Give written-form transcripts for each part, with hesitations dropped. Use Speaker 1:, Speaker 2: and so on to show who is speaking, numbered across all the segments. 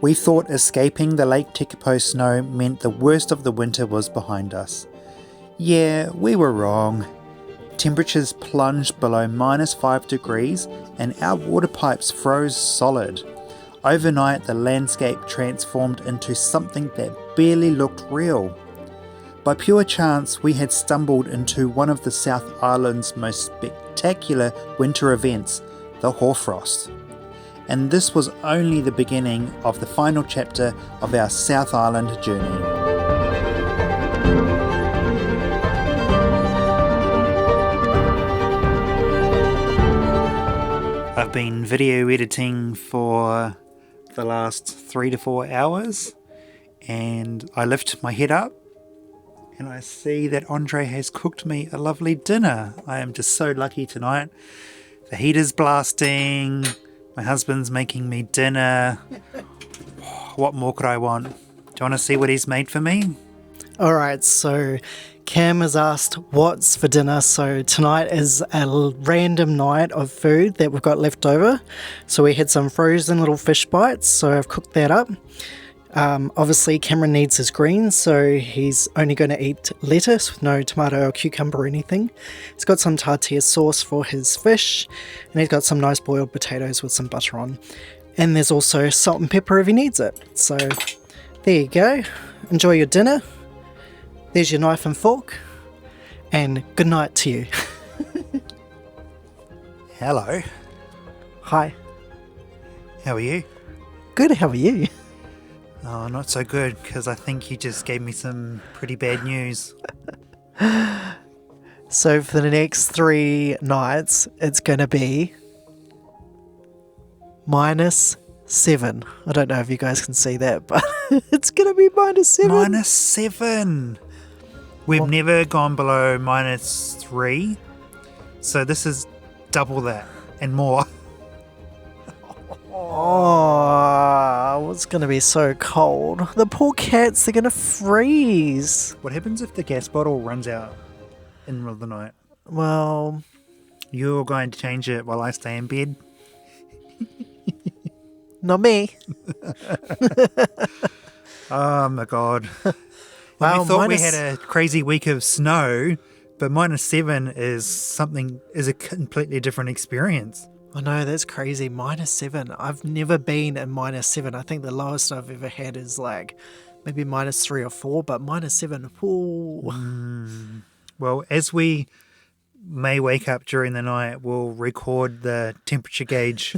Speaker 1: We thought escaping the Lake Tekapo snow meant the worst of the winter was behind us. Yeah, we were wrong. Temperatures plunged below -5 degrees and our water pipes froze solid. Overnight, the landscape transformed into something that barely looked real. By pure chance, we had stumbled into one of the South Island's most spectacular winter events, the hoarfrost. And this was only the beginning of the final chapter of our South Island journey. I've been video editing for the last 3 to 4 hours, and I lift my head up and I see that Andre has cooked me a lovely dinner. I am just so lucky tonight. The heat is blasting, my husband's making me dinner. What more could I want? Do you want to see what he's made for me?
Speaker 2: Alright, so Cam has asked what's for dinner, so tonight is a random night of food that we've got left over. So we had some frozen little fish bites, so I've cooked that up. Obviously Cameron needs his greens, so he's only going to eat lettuce with no tomato or cucumber or anything. He's got some tortilla sauce for his fish, and he's got some nice boiled potatoes with some butter on. And there's also salt and pepper if he needs it. So there you go. Enjoy your dinner. There's your knife and fork, and good night to you.
Speaker 1: Hello.
Speaker 2: Hi.
Speaker 1: How are you?
Speaker 2: Good, how are you?
Speaker 1: Oh, not so good, because I think you just gave me some pretty bad news.
Speaker 2: So for the next 3 nights, it's going to be -7. I don't know if you guys can see that, but it's going to be -7.
Speaker 1: -7! We've never gone below -3, so this is double that and more.
Speaker 2: Oh, it's going to be so cold. The poor cats, they're going to freeze.
Speaker 1: What happens if the gas bottle runs out in the middle of the night?
Speaker 2: Well,
Speaker 1: You're going to change it while I stay in bed?
Speaker 2: not me.
Speaker 1: Oh my god.
Speaker 2: Wow,
Speaker 1: We thought we had a crazy week of snow, but -7 is a completely different experience.
Speaker 2: I know, that's crazy. -7. I've never been in -7. I think the lowest I've ever had is like maybe -3 or 4, but -7. Ooh.
Speaker 1: Well, as we may wake up during the night, we'll record the temperature gauge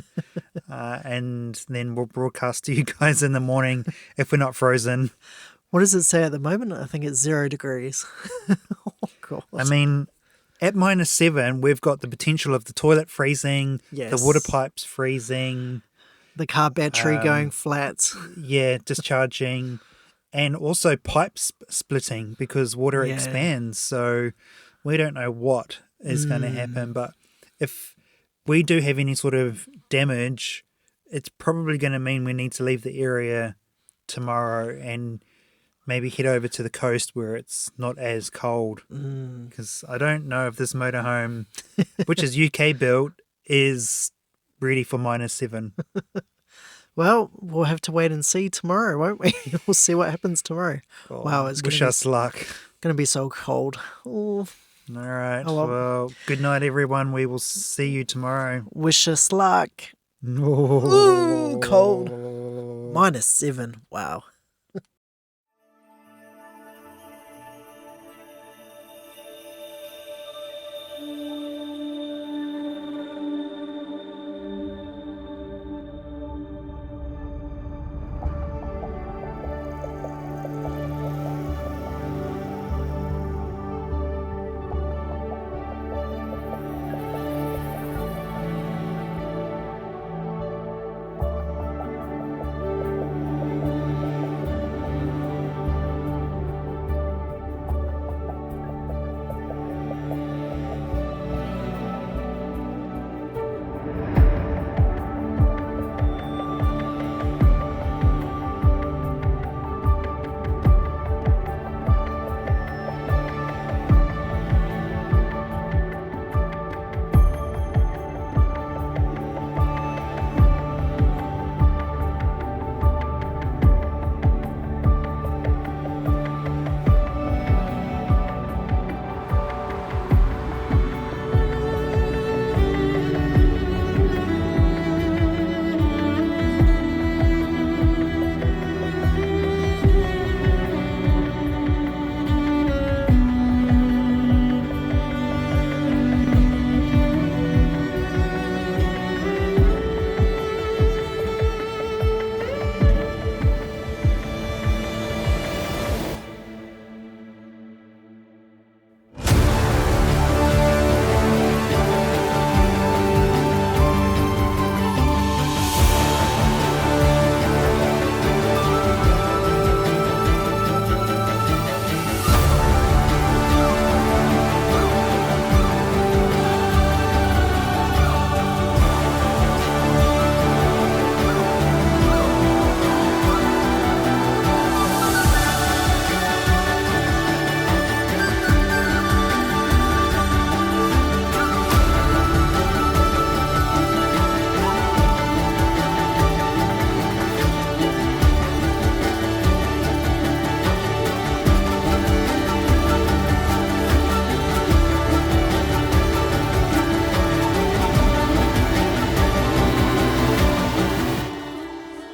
Speaker 1: and then we'll broadcast to you guys in the morning if we're not frozen.
Speaker 2: What does it say at the moment? I think it's 0 degrees. Oh, God.
Speaker 1: I mean, at -7, we've got the potential of the toilet freezing,
Speaker 2: Yes.
Speaker 1: the water pipes freezing,
Speaker 2: The car battery going flat.
Speaker 1: yeah, discharging, and also pipes splitting because water
Speaker 2: Yeah.
Speaker 1: expands. So we don't know what is going to happen. But if we do have any sort of damage, it's probably going to mean we need to leave the area tomorrow and maybe head over to the coast where it's not as cold. Because I don't know if this motorhome, which is UK built, is ready for -7.
Speaker 2: Well, we'll have to wait and see tomorrow, won't we? We'll see what happens tomorrow.
Speaker 1: Oh,
Speaker 2: Wow, it's
Speaker 1: wish us luck.
Speaker 2: going to be so cold. Oh,
Speaker 1: All right.
Speaker 2: Oh, well.
Speaker 1: Well, good night, everyone. We will see you tomorrow.
Speaker 2: wish us luck.
Speaker 1: Ooh,
Speaker 2: Ooh, cold. -7. Wow.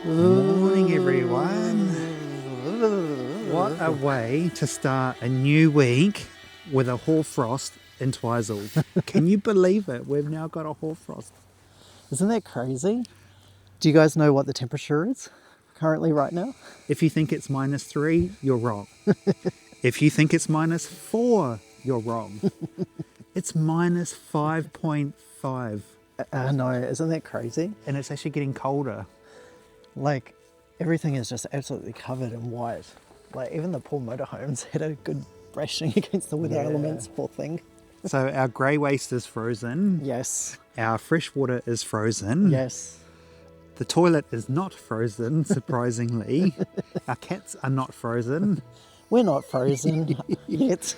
Speaker 1: Morning, everyone. What a way to start a new week with a hoarfrost in Twizel. Can you believe it? We've now got a hoarfrost.
Speaker 2: Isn't that crazy? Do you guys know what the temperature is currently right now?
Speaker 1: If you think it's -3, you're wrong. If you think it's -4, you're wrong. It's -5.5.
Speaker 2: No, isn't that crazy?
Speaker 1: And it's actually getting colder.
Speaker 2: Like, everything is just absolutely covered in white. Like, even the poor motorhomes had a good rationing against the weather elements, poor thing.
Speaker 1: So our grey waste is frozen.
Speaker 2: Yes.
Speaker 1: Our fresh water is frozen.
Speaker 2: Yes.
Speaker 1: The toilet is not frozen, surprisingly. Our cats are not frozen.
Speaker 2: We're not frozen yet.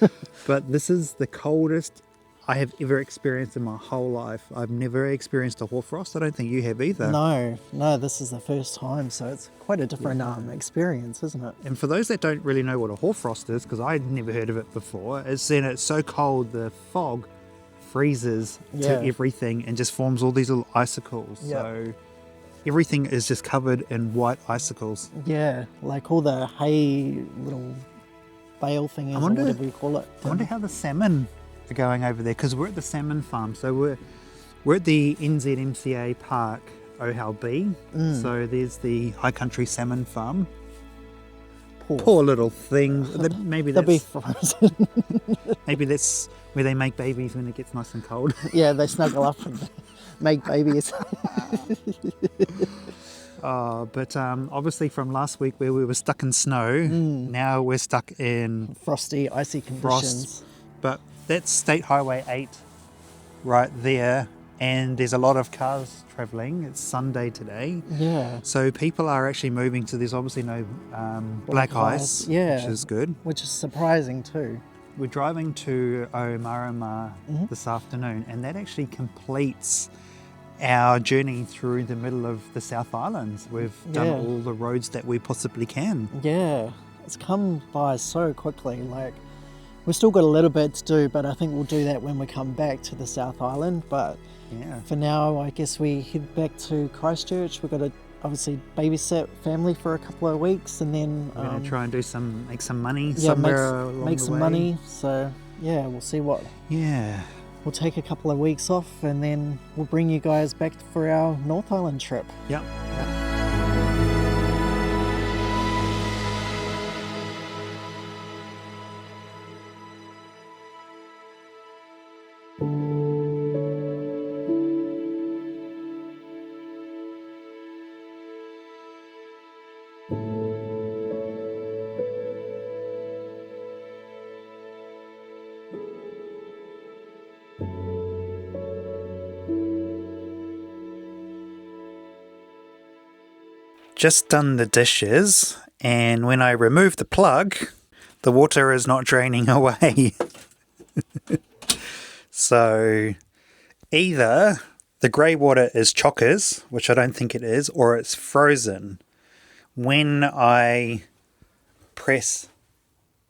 Speaker 1: But this is the coldest I have ever experienced in my whole life. I've never experienced a hoarfrost. I don't think you have either.
Speaker 2: No, this is the first time, so it's quite a different experience, isn't it?
Speaker 1: And for those that don't really know what a hoarfrost is, because I'd never heard of it before, it's then it's so cold the fog freezes to everything and just forms all these little icicles.
Speaker 2: Yeah.
Speaker 1: So everything is just covered in white icicles.
Speaker 2: Yeah, like all the hay little bale thingies or whatever you call it.
Speaker 1: I wonder how the salmon are going over there, because we're at the salmon farm. So we're at the NZMCA Park, Ohau B. So there's the high country salmon farm. Poor little thing. Maybe
Speaker 2: They'll be
Speaker 1: that's
Speaker 2: frozen.
Speaker 1: maybe that's where they make babies when it gets nice and cold.
Speaker 2: Yeah, they snuggle up and make babies.
Speaker 1: But obviously from last week where we were stuck in snow, now we're stuck in
Speaker 2: Frosty, icy conditions.
Speaker 1: frost. But that's State Highway 8 right there, and there's a lot of cars travelling. It's Sunday today.
Speaker 2: Yeah.
Speaker 1: So people are actually moving, so there's obviously no black ice, which is good.
Speaker 2: Which is surprising too.
Speaker 1: We're driving to Omarama this afternoon, and that actually completes our journey through the middle of the South Islands. We've done all the roads that we possibly can.
Speaker 2: Yeah, it's come by so quickly. Like, we've still got a little bit to do, but I think we'll do that when we come back to the South Island. But for now, I guess we head back to Christchurch. We've got to obviously babysit family for a couple of weeks, and then
Speaker 1: we're going to try and make some money somewhere along
Speaker 2: make
Speaker 1: the
Speaker 2: some
Speaker 1: way.
Speaker 2: money. So yeah, we'll see what.
Speaker 1: Yeah.
Speaker 2: We'll take a couple of weeks off, and then we'll bring you guys back for our North Island trip.
Speaker 1: Yep. Just done the dishes, and when I remove the plug, the water is not draining away. So either the grey water is chockers, which I don't think it is, or it's frozen. When I press,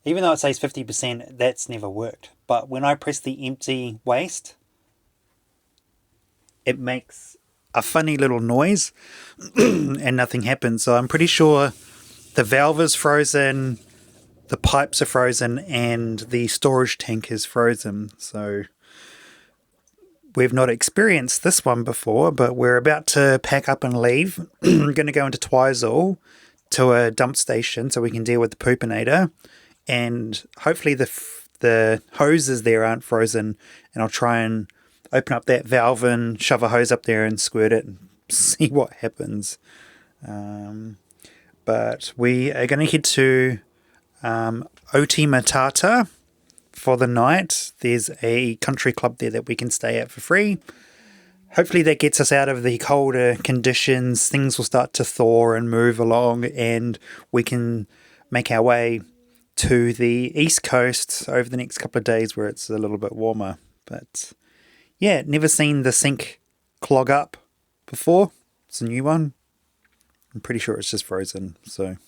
Speaker 1: even though it says 50%, that's never worked. But when I press the empty waste, it makes a funny little noise and nothing happens. So I'm pretty sure the valve is frozen, the pipes are frozen, and the storage tank is frozen. So we've not experienced this one before, but we're about to pack up and leave. We're going to go into Twizel to a dump station so we can deal with the poopinator, and hopefully the hoses there aren't frozen, and I'll try and open up that valve and shove a hose up there and squirt it and see what happens. But we are going to head to Otematata for the night. There's a country club there that we can stay at for free. Hopefully that gets us out of the colder conditions. Things will start to thaw and move along, and we can make our way to the east coast over the next couple of days where it's a little bit warmer. But yeah, never seen the sink clog up before. It's a new one. I'm pretty sure it's just frozen, so.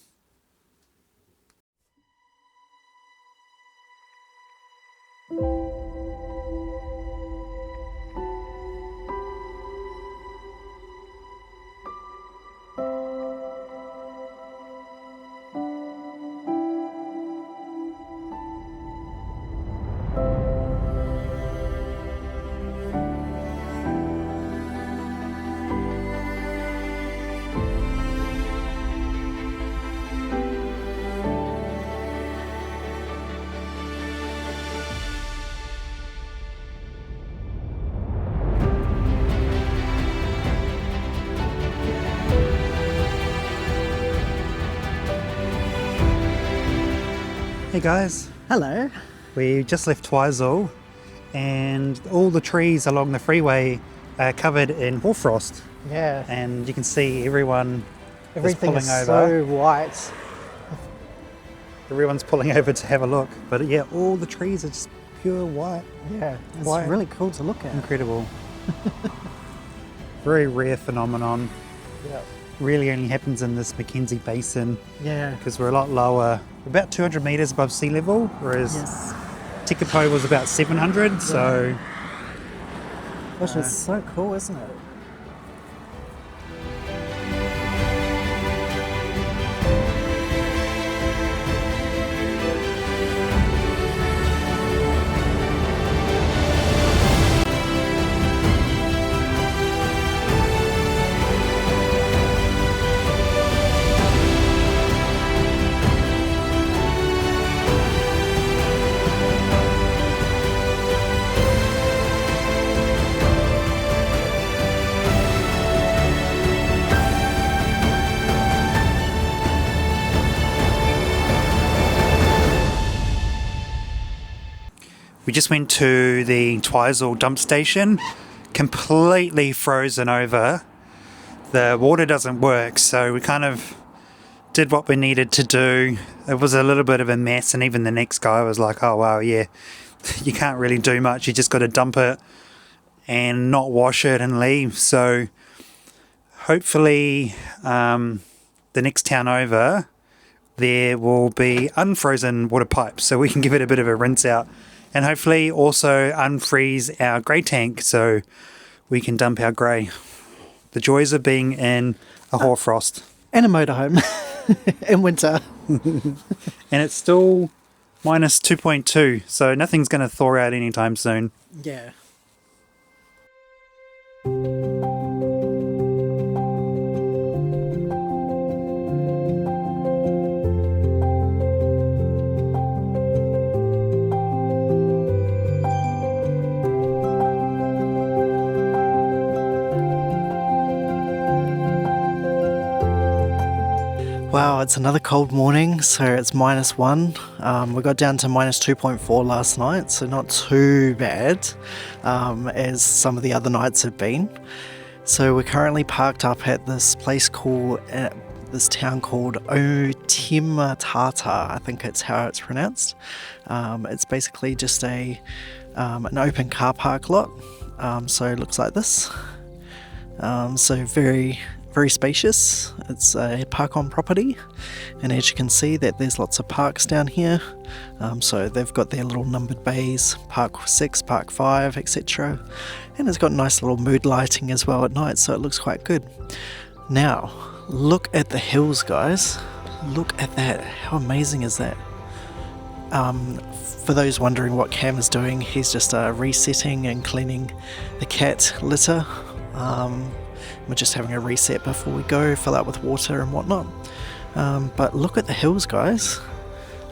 Speaker 1: Hey guys,
Speaker 2: Hello.
Speaker 1: we just left Twizel and all the trees along the freeway are covered in hoarfrost,
Speaker 2: Yeah.
Speaker 1: and you can see everyone
Speaker 2: Everything
Speaker 1: pulling
Speaker 2: is
Speaker 1: over.
Speaker 2: so white.
Speaker 1: Everyone's pulling over to have a look, but yeah, all the trees are just pure white.
Speaker 2: Yeah. It's
Speaker 1: White.
Speaker 2: really cool to look at.
Speaker 1: Incredible. Very rare phenomenon.
Speaker 2: Yeah.
Speaker 1: Really only happens in this Mackenzie Basin
Speaker 2: Yeah.
Speaker 1: because we're a lot lower, about 200 metres above sea level, whereas
Speaker 2: Yes.
Speaker 1: Tekapo was about 700, so
Speaker 2: Which is so cool, isn't it?
Speaker 1: we just went to the Twizel dump station, completely frozen over. The water doesn't work, so we kind of did what we needed to do. It was a little bit of a mess, and even the next guy was like, oh wow, yeah, you can't really do much, you just got to dump it and not wash it and leave. So hopefully the next town over there will be unfrozen water pipes, so we can give it a bit of a rinse out, and hopefully also unfreeze our grey tank so we can dump our grey. The joys of being in a hoarfrost.
Speaker 2: And a motorhome in winter.
Speaker 1: And it's still minus 2.2, so nothing's going to thaw out anytime soon.
Speaker 2: Yeah. Wow, it's another cold morning, so it's -1. We got down to -2.4 last night, so not too bad as some of the other nights have been. So we're currently parked up at this place called, this town called Otematata, I think it's how it's pronounced. It's basically just an open car park lot, so it looks like this. So very spacious. It's a park on property, and as you can see that there's lots of parks down here. So they've got their little numbered bays, Park 6, Park 5, etc. And it's got nice little mood lighting as well at night, so it looks quite good. Now, look at the hills, guys. Look at that. How amazing is that? For those wondering what Cam is doing, he's just resetting and cleaning the cat litter. We're just having a reset before we go, fill out with water and whatnot. But look at the hills, guys.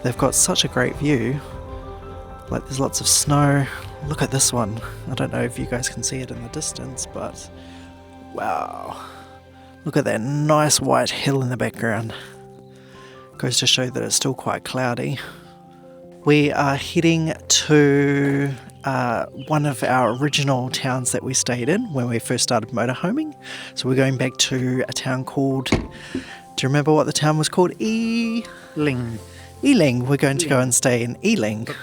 Speaker 2: They've got such a great view. Like, there's lots of snow. Look at this one. I don't know if you guys can see it in the distance, but wow. Look at that nice white hill in the background. Goes to show that it's still quite cloudy. We are heading to one of our original towns that we stayed in when we first started motorhoming. So we're going back to a town called, do you remember what the town was called?
Speaker 1: Ling.
Speaker 2: Ealing. We're going to go and stay in Ealing.
Speaker 1: But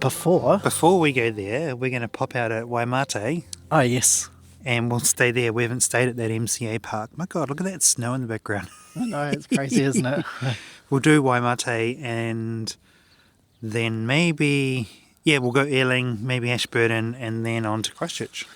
Speaker 2: before...
Speaker 1: Before we go there, we're going to pop out at Waimate.
Speaker 2: Oh, yes.
Speaker 1: And we'll stay there. We haven't stayed at that MCA park. My God, look at that snow in the background.
Speaker 2: I know, it's crazy, isn't it?
Speaker 1: We'll do Waimate, and then maybe... Yeah, we'll go Ealing, maybe Ashburton, and then on to Christchurch.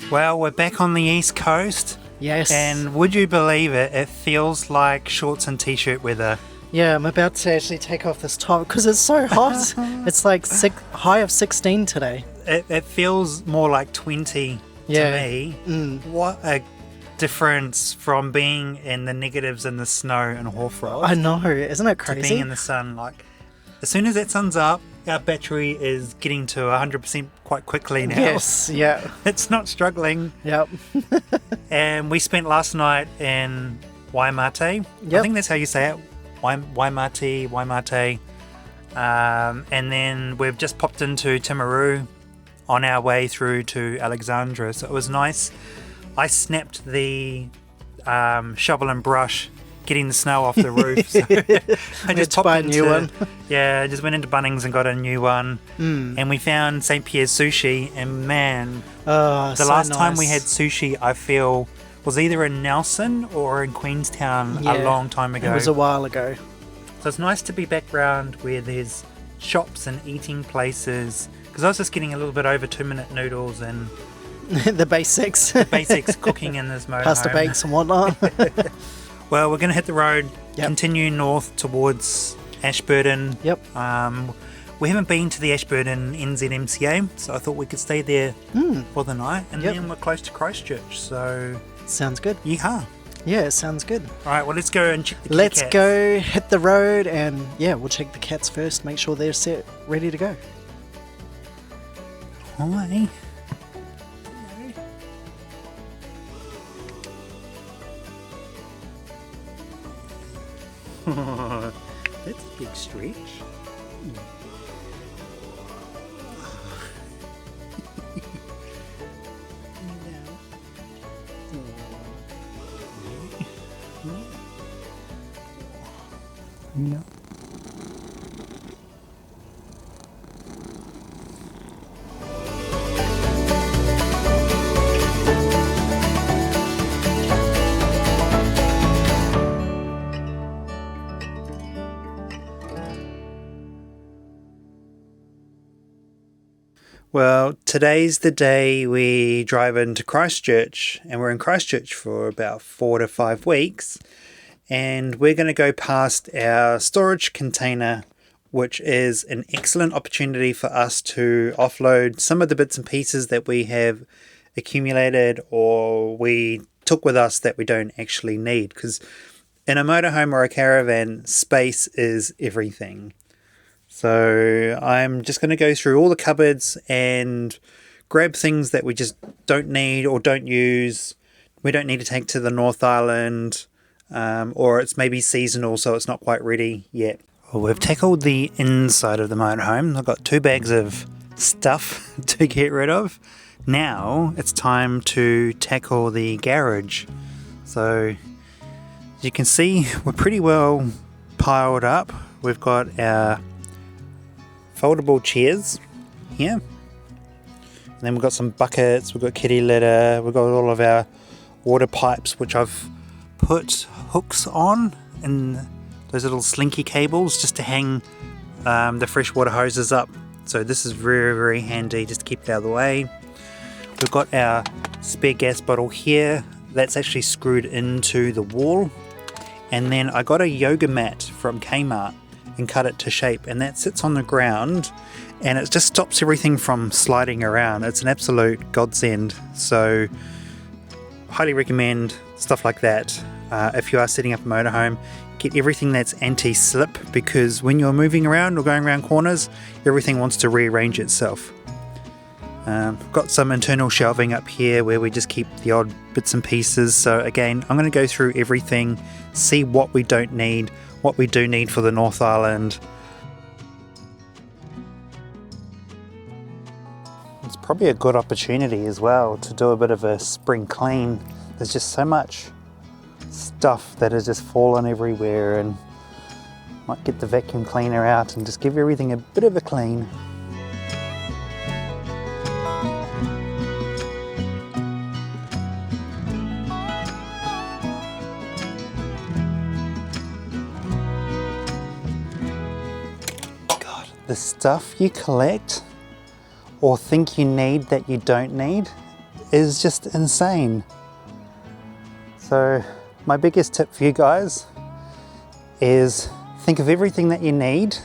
Speaker 1: Well, we're back on the East Coast.
Speaker 2: Yes.
Speaker 1: And would you believe it, it feels like shorts and t-shirt weather.
Speaker 2: Yeah, I'm about to actually take off this top because it's so hot. It's like high of 16 today.
Speaker 1: It feels more like 20 to me. What a difference from being in the negatives in the snow and hoarfrost.
Speaker 2: I know, isn't it crazy?
Speaker 1: To being in the sun. Like, as soon as that sun's up, our battery is getting to 100% quite quickly now.
Speaker 2: Yes, yeah.
Speaker 1: It's not struggling.
Speaker 2: Yep.
Speaker 1: And we spent last night in Waimate.
Speaker 2: Yep.
Speaker 1: I think that's how you say it. Waimate. And then we've just popped into Timaru on our way through to Alexandra. So it was nice. I snapped the shovel and brush getting the snow off the roof. So I just
Speaker 2: buy a new one.
Speaker 1: Yeah, I just went into Bunnings and got a new one. And we found St. Pierre's Sushi, and man, the last time we had sushi, I feel, was either in Nelson or in Queenstown a long time ago.
Speaker 2: It was a while ago.
Speaker 1: So it's nice to be back round where there's shops and eating places, because I was just getting a little bit over 2-minute noodles and
Speaker 2: The basics.
Speaker 1: basics cooking in this motorhome.
Speaker 2: Pasta bakes and whatnot.
Speaker 1: Well, we're going to hit the road, continue north towards Ashburton.
Speaker 2: Yep.
Speaker 1: We haven't been to the Ashburton NZMCA, so I thought we could stay there for the night, and then we're close to Christchurch, so
Speaker 2: Sounds good.
Speaker 1: yeehaw.
Speaker 2: Yeah, sounds good.
Speaker 1: All right, well, let's go and check the
Speaker 2: Let's
Speaker 1: cats.
Speaker 2: go hit the road and we'll check the cats first, make sure they're set, ready to go.
Speaker 1: Hi. That's a big stretch. Yeah. Well, today's the day we drive into Christchurch, and we're in Christchurch for about 4 to 5 weeks, and we're going to go past our storage container, which is an excellent opportunity for us to offload some of the bits and pieces that we have accumulated or we took with us that we don't actually need, because in a motorhome or a caravan, space is everything. So I'm just going to go through all the cupboards and grab things that we just don't need or don't use. We don't need to take to the North Island, or it's maybe seasonal, so it's not quite ready yet. Well, we've tackled the inside of the motorhome. I've got 2 bags of stuff to get rid of. Now it's time to tackle the garage. So as you can see, we're pretty well piled up. We've got our foldable chairs here, and then we've got some buckets, we've got kitty litter, we've got all of our water pipes, which I've put hooks on and those little slinky cables just to hang the freshwater hoses up. So this is very, very handy just to keep it out of the way. We've got our spare gas bottle here that's actually screwed into the wall, and then I got a yoga mat from Kmart and cut it to shape, and that sits on the ground and it just stops everything from sliding around. It's an absolute godsend, so highly recommend stuff like that. If you are setting up a motorhome, get everything that's anti-slip, because when you're moving around or going around corners, everything wants to rearrange itself. Got some internal shelving up here where we just keep the odd bits and pieces. So again, I'm going to go through everything, see what we don't need, what we do need for the North Island. It's probably a good opportunity as well to do a bit of a spring clean. There's just so much stuff that has just fallen everywhere, and might get the vacuum cleaner out and just give everything a bit of a clean. The stuff you collect or think you need that you don't need is just insane. So my biggest tip for you guys is think of everything that you need,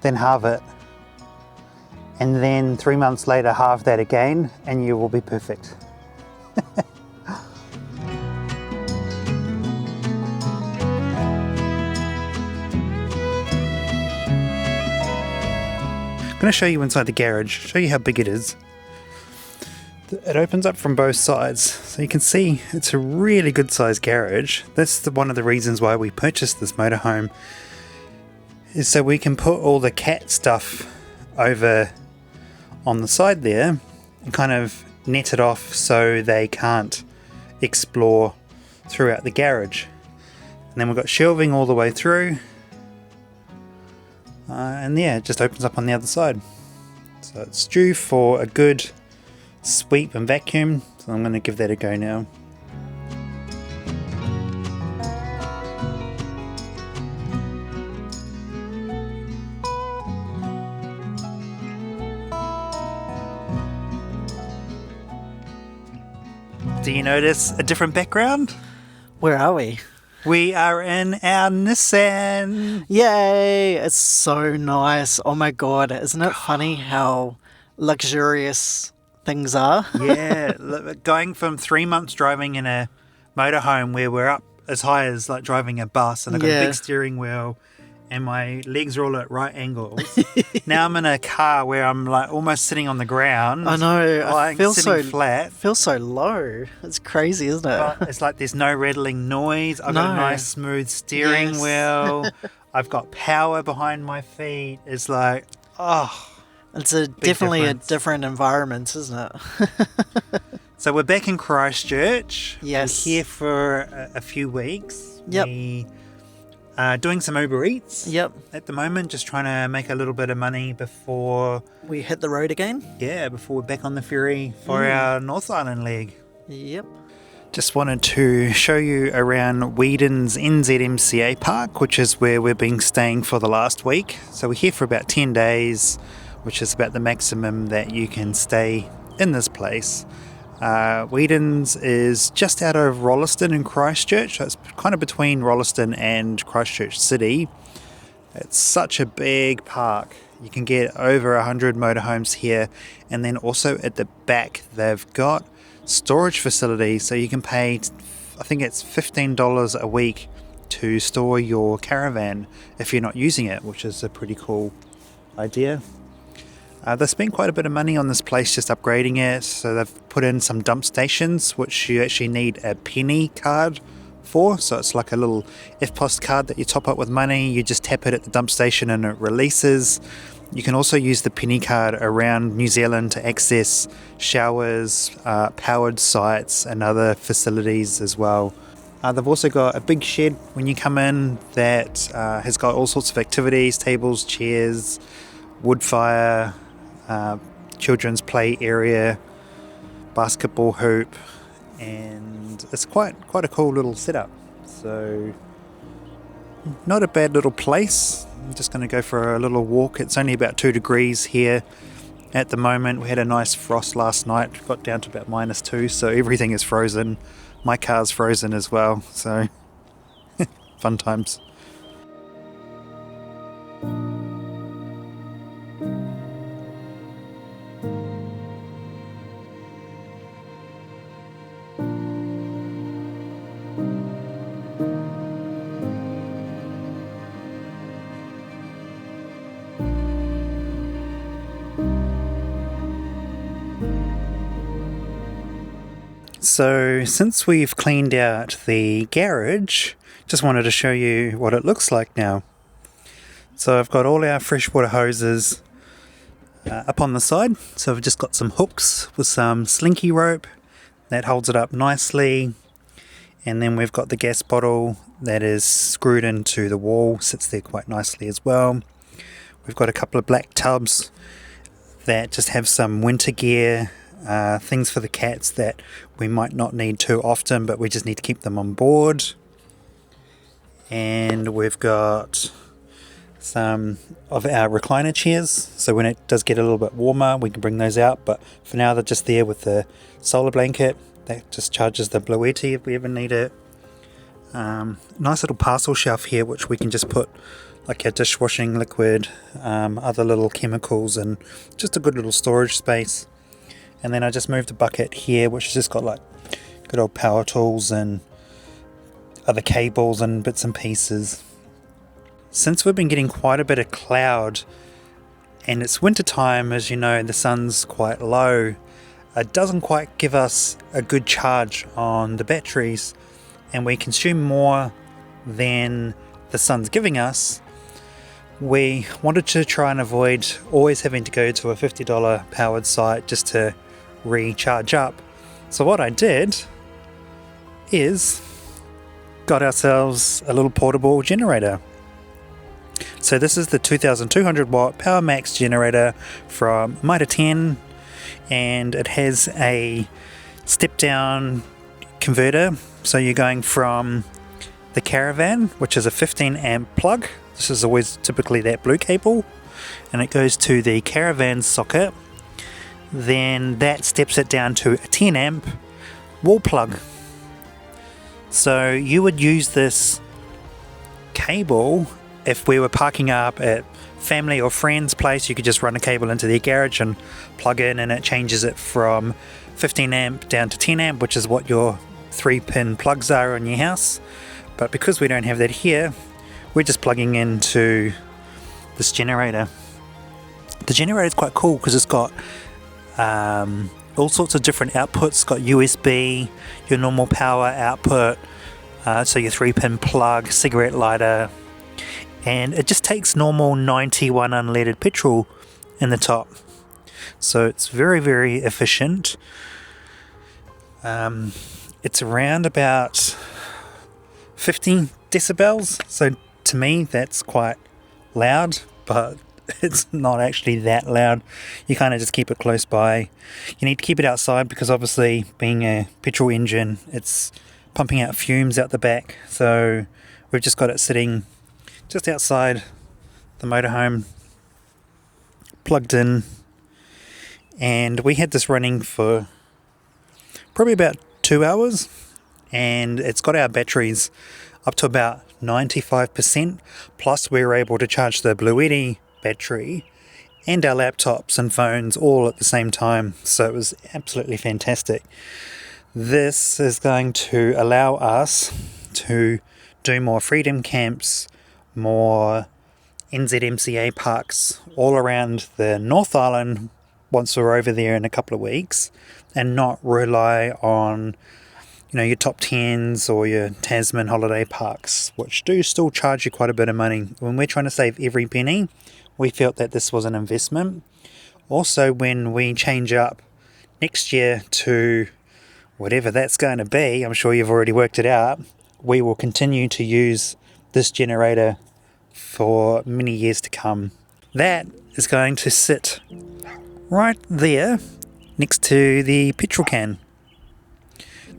Speaker 1: then halve it. And then 3 months later, halve that again, and you will be perfect. I'm going to show you inside the garage, show you how big it is. It opens up from both sides, so you can see it's a really good sized garage. That's one of the reasons why we purchased this motorhome, is so we can put all the cat stuff over on the side there and kind of net it off so they can't explore throughout the garage. And then we've got shelving all the way through, and yeah, it just opens up on the other side. So it's due for a good sweep and vacuum, so I'm going to give that a go now. Do you notice a different background?
Speaker 2: Where are we?
Speaker 1: We are in our Nissan.
Speaker 2: Yay! It's so nice. Oh my god, isn't it funny how luxurious things are?
Speaker 1: Yeah, going from 3 months driving in a motorhome where we're up as high as like driving a bus, and I've got a big steering wheel and my legs are all at right angles. Now I'm in a car where I'm like almost sitting on the ground.
Speaker 2: I know.
Speaker 1: I feel so flat.
Speaker 2: Feels so low. It's crazy, isn't it?
Speaker 1: But it's like there's no rattling noise. I've got a nice smooth steering wheel. I've got power behind my feet. It's like,
Speaker 2: it's definitely a different environment, isn't it?
Speaker 1: So we're back in Christchurch.
Speaker 2: Yes.
Speaker 1: We're here for a few weeks.
Speaker 2: Yep.
Speaker 1: We are doing some Uber Eats.
Speaker 2: Yep.
Speaker 1: At the moment, just trying to make a little bit of money before
Speaker 2: we hit the road again.
Speaker 1: Yeah, before we're back on the ferry for our North Island leg.
Speaker 2: Yep.
Speaker 1: Just wanted to show you around Weedons NZMCA Park, which is where we've been staying for the last week. So we're here for about 10 days, which is about the maximum that you can stay in this place. Weedons is just out of Rolleston in Christchurch, so it's kind of between Rolleston and Christchurch City. It's such a big park. You can get over 100 motorhomes here, and then also at the back they've got storage facilities, so you can pay, I think it's $15 a week to store your caravan if you're not using it, which is a pretty cool idea. They've spent quite a bit of money on this place just upgrading it, so they've put in some dump stations which you actually need a penny card for, so it's like a little FPOS card that you top up with money. You just tap it at the dump station and it releases. You can also use the penny card around New Zealand to access showers, powered sites and other facilities as well. They've also got a big shed when you come in that has got all sorts of activities, tables, chairs, wood fire, children's play area, basketball hoop, and it's quite a cool little setup. So not a bad little place. I'm just going to go for a little walk. It's only about 2 degrees here at the moment. We had a nice frost last night, got down to about -2, so everything is frozen. My car's frozen as well, so fun times. So since we've cleaned out the garage, just wanted to show you what it looks like now. So I've got all our freshwater hoses up on the side. So I've just got some hooks with some slinky rope that holds it up nicely. And then we've got the gas bottle that is screwed into the wall, sits there quite nicely as well. We've got a couple of black tubs that just have some winter gear, things for the cats that we might not need too often, but we just need to keep them on board. And we've got some of our recliner chairs, so when it does get a little bit warmer we can bring those out, but for now they're just there with the solar blanket that just charges the bluetti if we ever need it. Nice little parcel shelf here which we can just put like our dishwashing liquid, other little chemicals, and just a good little storage space. And then I just moved a bucket here which has just got like good old power tools and other cables and bits and pieces. Since we've been getting quite a bit of cloud and it's winter time, as you know, the sun's quite low. It doesn't quite give us a good charge on the batteries, and we consume more than the sun's giving us. We wanted to try and avoid always having to go to a $50 powered site just to recharge up. So what I did is got ourselves a little portable generator. So this is the 2200 watt Power Max generator from Mitre 10, and it has a step down converter. So you're going from the Caravan, which is a 15 amp plug. This is always typically that blue cable, and it goes to the Caravan socket. Then that steps it down to a 10 amp wall plug. So you would use this cable if we were parking up at family or friend's place. You could just run a cable into their garage and plug in, and it changes it from 15 amp down to 10 amp, which is what your 3-pin plugs are on your house. But because we don't have that here, we're just plugging into this generator. The generator is quite cool because it's got all sorts of different outputs. It's got USB, your normal power output, so your 3-pin plug, cigarette lighter, and it just takes normal 91 unleaded petrol in the top. So it's very, very efficient. It's around about 50 decibels, so to me that's quite loud, but it's not actually that loud. You kind of just keep it close by. You need to keep it outside because obviously being a petrol engine, it's pumping out fumes out the back. So we've just got it sitting just outside the motorhome, plugged in, and we had this running for probably about 2 hours, and it's got our batteries up to about 95%, plus we were able to charge the Bluetti battery and our laptops and phones all at the same time. So it was absolutely fantastic. This is going to allow us to do more freedom camps, more NZMCA parks all around the North Island once we're over there in a couple of weeks, and not rely on your top 10s or your Tasman holiday parks, which do still charge you quite a bit of money. When we're trying to save every penny, we felt that this was an investment. Also, when we change up next year to whatever that's going to be, I'm sure you've already worked it out, we will continue to use this generator for many years to come. That is going to sit right there next to the petrol can.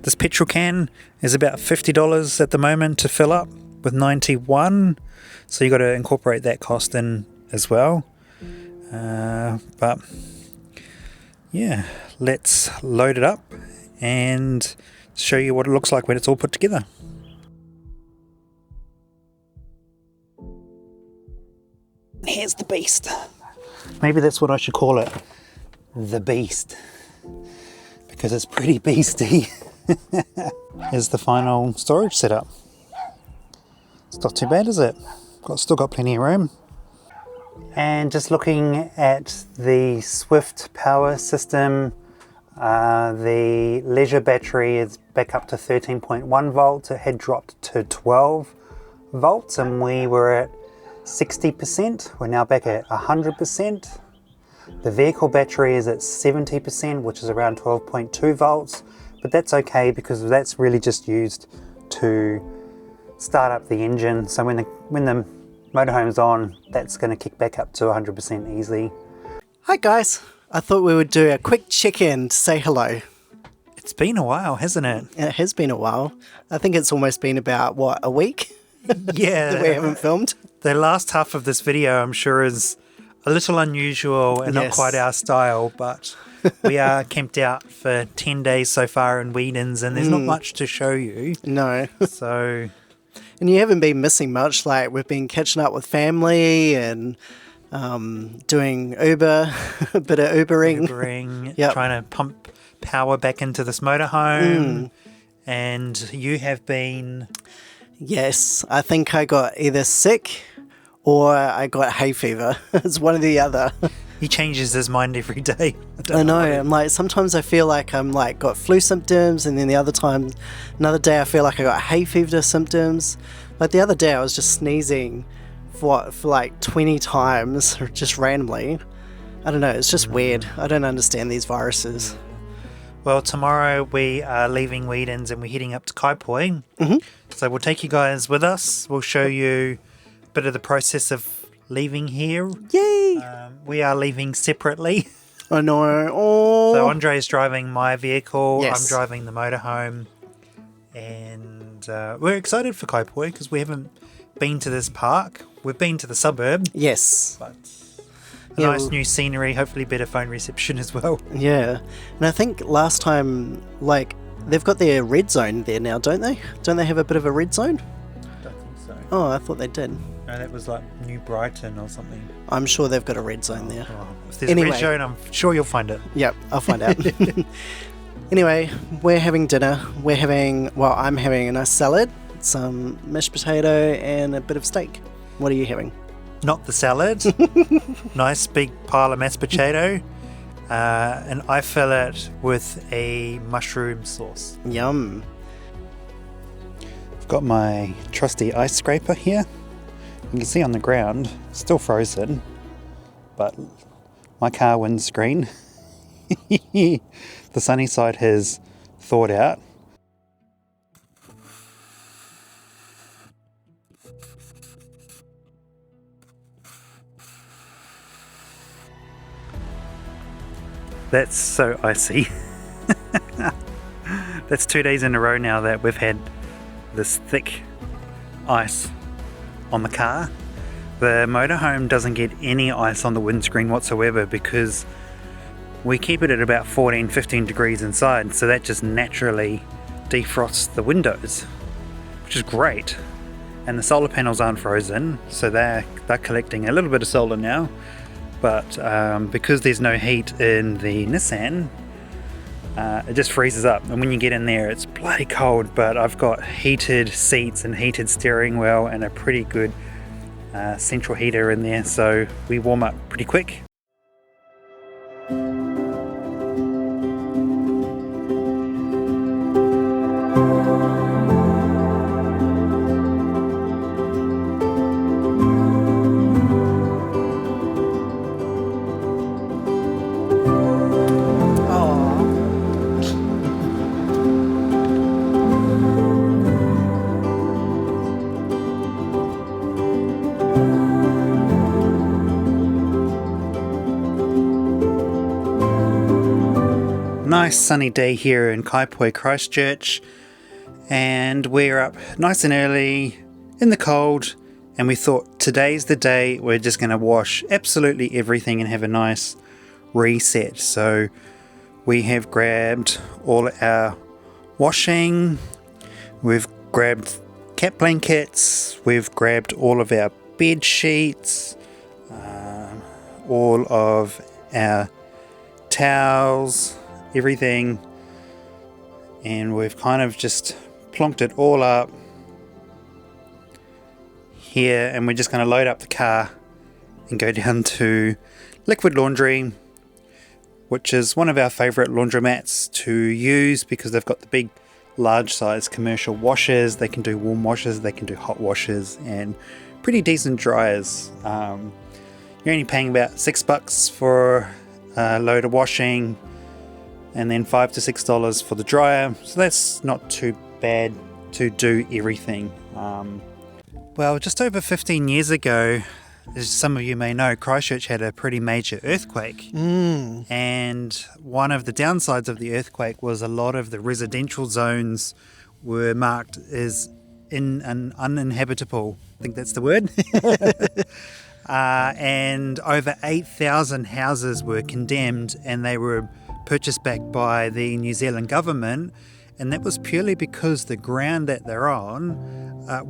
Speaker 1: This petrol can is about $50 at the moment to fill up with 91, so you got to incorporate that cost in as well. But yeah, let's load it up and show you what it looks like when it's all put together. Here's the beast. Maybe that's what I should call it, the beast, because it's pretty beastie. Here's the final storage setup. It's not too bad, is it? Still got plenty of room. And just looking at the Swift power system, the leisure battery is back up to 13.1 volts. It had dropped to 12 volts and we were at 60%. We're now back at 100%. The vehicle battery is at 70%, which is around 12.2 volts, but that's okay because that's really just used to start up the engine. So when the motorhome's on, that's going to kick back up to 100% easily.
Speaker 2: Hi guys, I thought we would do a quick check-in to say hello.
Speaker 1: It's been a while, hasn't it?
Speaker 2: It has been a while. I think it's almost been about, a week?
Speaker 1: Yeah.
Speaker 2: That we haven't filmed.
Speaker 1: The last half of this video, I'm sure, is a little unusual and not quite our style, but we are camped out for 10 days so far in Weedons, and there's not much to show you.
Speaker 2: No.
Speaker 1: So...
Speaker 2: And you haven't been missing much. Like, we've been catching up with family and doing Uber, a bit of Ubering.
Speaker 1: Yep. Trying to pump power back into this motorhome. And you have been...
Speaker 2: Yes, I think I got either sick or I got hay fever. It's one or the other.
Speaker 1: He changes his mind every day.
Speaker 2: I know. I'm like, sometimes I feel like I'm like got flu symptoms, and then another day I feel like I got hay fever symptoms. Like the other day I was just sneezing for like 20 times, just randomly. I don't know. It's just weird. I don't understand these viruses.
Speaker 1: Well, tomorrow we are leaving Weedons and we're heading up to Kaiapoi.
Speaker 2: Mm-hmm.
Speaker 1: So we'll take you guys with us. We'll show you a bit of the process of leaving here.
Speaker 2: Yay!
Speaker 1: We are leaving separately.
Speaker 2: I know. Oh.
Speaker 1: So Andre's driving my vehicle.
Speaker 2: Yes.
Speaker 1: I'm driving the motorhome. And we're excited for Kaiapoi because we haven't been to this park. We've been to the suburb.
Speaker 2: Yes.
Speaker 1: But nice new scenery, hopefully better phone reception as well.
Speaker 2: Yeah. And I think last time, like, they've got their red zone there now, don't they? Don't they have a bit of a red zone?
Speaker 1: Don't think so.
Speaker 2: Oh, I thought they did.
Speaker 1: No, that was like New Brighton or something.
Speaker 2: I'm sure they've got a red zone there.
Speaker 1: Oh, if there's a red zone, I'm sure you'll find it.
Speaker 2: Yep, I'll find out. Anyway, we're having dinner. I'm having a nice salad, some mashed potato, and a bit of steak. What are you having?
Speaker 1: Not the salad. Nice big pile of mashed potato. And I fill it with a mushroom sauce.
Speaker 2: Yum.
Speaker 1: I've got my trusty ice scraper here. You can see on the ground, still frozen, but my car windscreen, the sunny side has thawed out. That's so icy. That's 2 days in a row now that we've had this thick ice on the car. The motorhome doesn't get any ice on the windscreen whatsoever because we keep it at about 14-15 degrees inside, so that just naturally defrosts the windows, which is great. And the solar panels aren't frozen, so they're collecting a little bit of solar now. But because there's no heat in the Nissan, it just freezes up. And when you get in there, it's bloody cold. But I've got heated seats and heated steering wheel and a pretty good central heater in there, so we warm up pretty quick. Nice sunny day here in Kaiapoi, Christchurch, and we're up nice and early in the cold, and we thought today's the day we're just going to wash absolutely everything and have a nice reset. So we have grabbed all our washing, we've grabbed cat blankets, we've grabbed all of our bed sheets, all of our towels, everything, and we've kind of just plonked it all up here, and we're just going to load up the car and go down to Liquid Laundry, which is one of our favourite laundromats to use because they've got the big large size commercial washers. They can do warm washes, they can do hot washes, and pretty decent dryers. You're only paying about $6 for a load of washing, and then $5 to $6 for the dryer, so that's not too bad to do everything. Well, just over 15 years ago, as some of you may know, Christchurch had a pretty major earthquake, and one of the downsides of the earthquake was a lot of the residential zones were marked as uninhabitable. I think that's the word. And over 8,000 houses were condemned, and they were purchased back by the New Zealand government, and that was purely because the ground that they're on,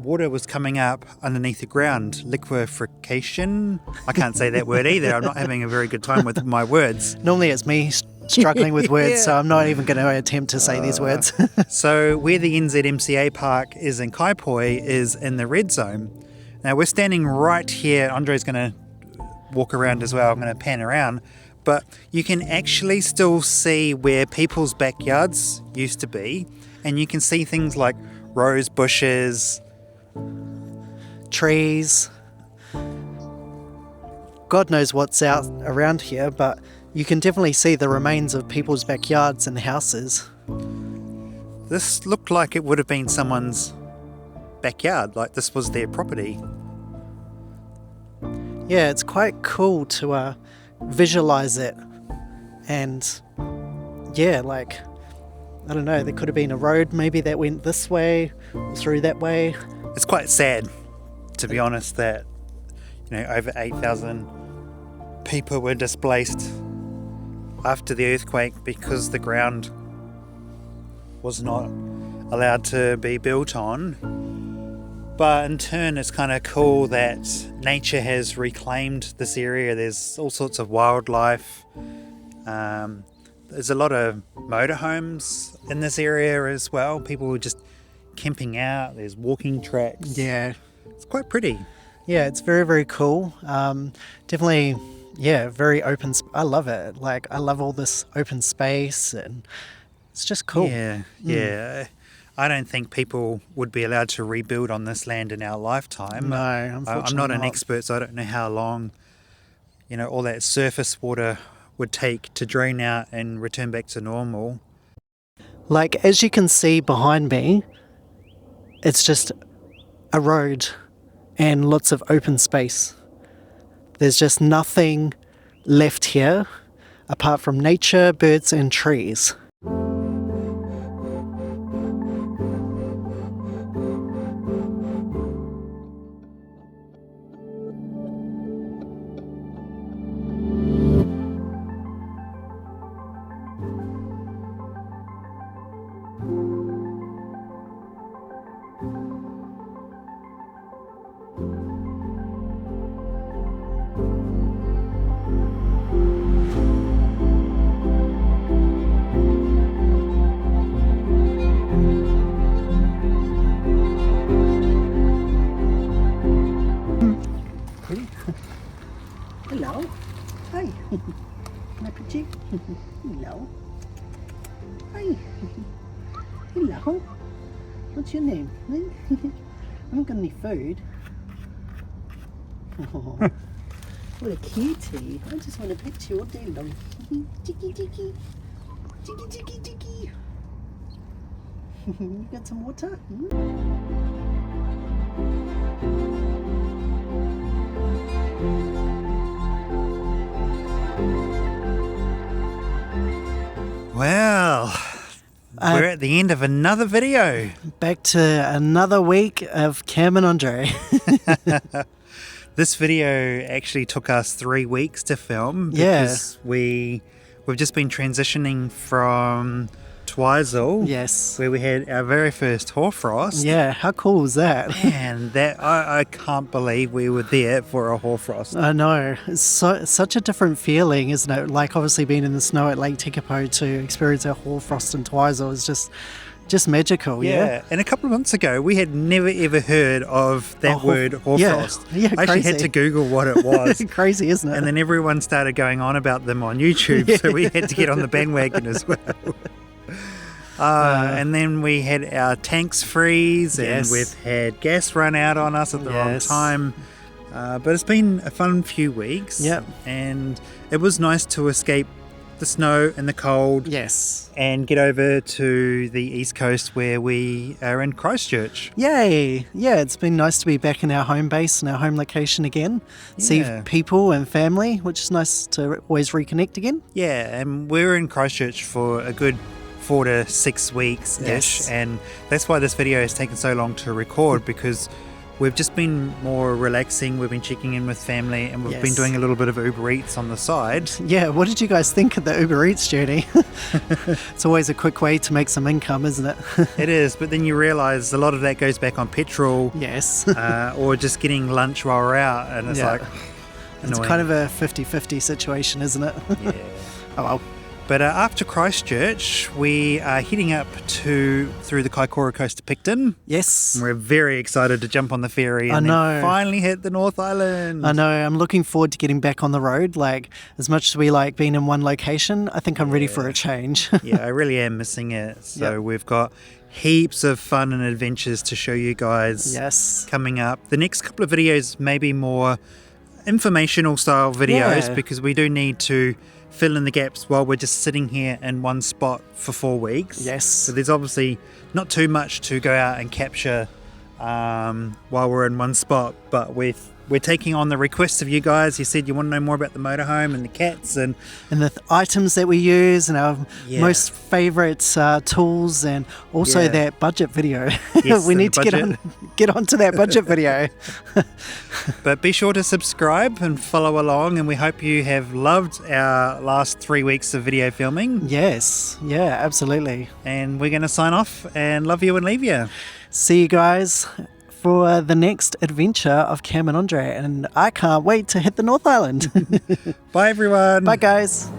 Speaker 1: water was coming up underneath the ground. Liquefaction? I can't say that word either. I'm not having a very good time with my words.
Speaker 2: Normally it's me struggling with words, so I'm not even going to attempt to say these words.
Speaker 1: So where the NZMCA Park is in Kaiapoi is in the red zone. Now we're standing right here. Andre's going to walk around as well. I'm going to pan around. But you can actually still see where people's backyards used to be. And you can see things like rose bushes,
Speaker 2: trees. God knows what's out around here, but you can definitely see the remains of people's backyards and houses.
Speaker 1: This looked like it would have been someone's backyard, like this was their property.
Speaker 2: Yeah, it's quite cool to visualize it. And yeah, like, I don't know, there could have been a road maybe that went this way, or through that way.
Speaker 1: It's quite sad, to be honest, that over 8,000 people were displaced after the earthquake because the ground was not allowed to be built on. But in turn, it's kind of cool that nature has reclaimed this area. There's all sorts of wildlife. There's a lot of motorhomes in this area as well. People are just camping out. There's walking tracks.
Speaker 2: Yeah.
Speaker 1: It's quite pretty.
Speaker 2: Yeah, it's very, very cool. Definitely, yeah, very open. I love it. Like, I love all this open space, and it's just cool.
Speaker 1: Yeah. I don't think people would be allowed to rebuild on this land in our lifetime.
Speaker 2: No, unfortunately
Speaker 1: I'm not an expert, so I don't know how long, all that surface water would take to drain out and return back to normal.
Speaker 2: Like, as you can see behind me, it's just a road and lots of open space. There's just nothing left here apart from nature, birds and trees.
Speaker 3: Hello. Hi. Can I pet you? Hello. Hi. Hello. What's your name? I haven't got any food. Oh, what a cutie. I just want to pet you all day long. Chicky, chicky. Chicky, chicky, chicky. You got some water?
Speaker 1: Well, we're at the end of another video.
Speaker 2: Back to another week of Cam and Andre.
Speaker 1: This video actually took us 3 weeks to film because we've just been transitioning from Twizel,
Speaker 2: Yes.
Speaker 1: where we had our very first hoarfrost.
Speaker 2: Yeah, how cool was that?
Speaker 1: And that I can't believe we were there for a hoarfrost.
Speaker 2: I know. It's such a different feeling, isn't it? Like, obviously being in the snow at Lake Tekapo to experience our hoarfrost in Twizel is just magical, yeah?
Speaker 1: And a couple of months ago, we had never ever heard of that word hoarfrost.
Speaker 2: Yeah,
Speaker 1: I actually had to Google what it was.
Speaker 2: Crazy, isn't it?
Speaker 1: And then everyone started going on about them on YouTube, so we had to get on the bandwagon as well. And then we had our tanks freeze, and we've had gas run out on us at the wrong time. But it's been a fun few weeks.
Speaker 2: Yep.
Speaker 1: And it was nice to escape the snow and the cold.
Speaker 2: Yes.
Speaker 1: And get over to the East Coast where we are in Christchurch.
Speaker 2: Yay! Yeah, it's been nice to be back in our home base and our home location again. See people and family, which is nice to always reconnect again.
Speaker 1: Yeah, and we're in Christchurch for a good 4 to 6 weeks-ish, and that's why this video has taken so long to record, because we've just been more relaxing. We've been checking in with family, and we've been doing a little bit of Uber Eats on the side.
Speaker 2: Yeah, what did you guys think of the Uber Eats journey? It's always a quick way to make some income, isn't it?
Speaker 1: It is, but then you realise a lot of that goes back on petrol.
Speaker 2: Yes.
Speaker 1: Or just getting lunch while we're out, and it's like
Speaker 2: it's kind of a 50-50 situation, isn't it?
Speaker 1: Yeah.
Speaker 2: Oh well.
Speaker 1: But after Christchurch, we are heading up through the Kaikoura coast to Picton.
Speaker 2: Yes.
Speaker 1: And we're very excited to jump on the ferry and then finally hit the North Island.
Speaker 2: I know. I'm looking forward to getting back on the road. Like, as much as we like being in one location, I think I'm ready for a change.
Speaker 1: Yeah, I really am missing it. So we've got heaps of fun and adventures to show you guys coming up. The next couple of videos may be more informational style videos because we do need to fill in the gaps while we're just sitting here in one spot for 4 weeks.
Speaker 2: Yes.
Speaker 1: So there's obviously not too much to go out and capture while we're in one spot, but we're taking on the requests of you guys. You said you want to know more about the motorhome and the cats and
Speaker 2: the items that we use and our most favourite tools, and also that budget video.
Speaker 1: Yes,
Speaker 2: we need to get onto that budget video.
Speaker 1: But be sure to subscribe and follow along, and we hope you have loved our last 3 weeks of video filming.
Speaker 2: Yes, yeah, absolutely.
Speaker 1: And we're going to sign off and love you and leave you.
Speaker 2: See you guys for the next adventure of Cam and Andre, and I can't wait to hit the North Island.
Speaker 1: Bye everyone.
Speaker 2: Bye guys.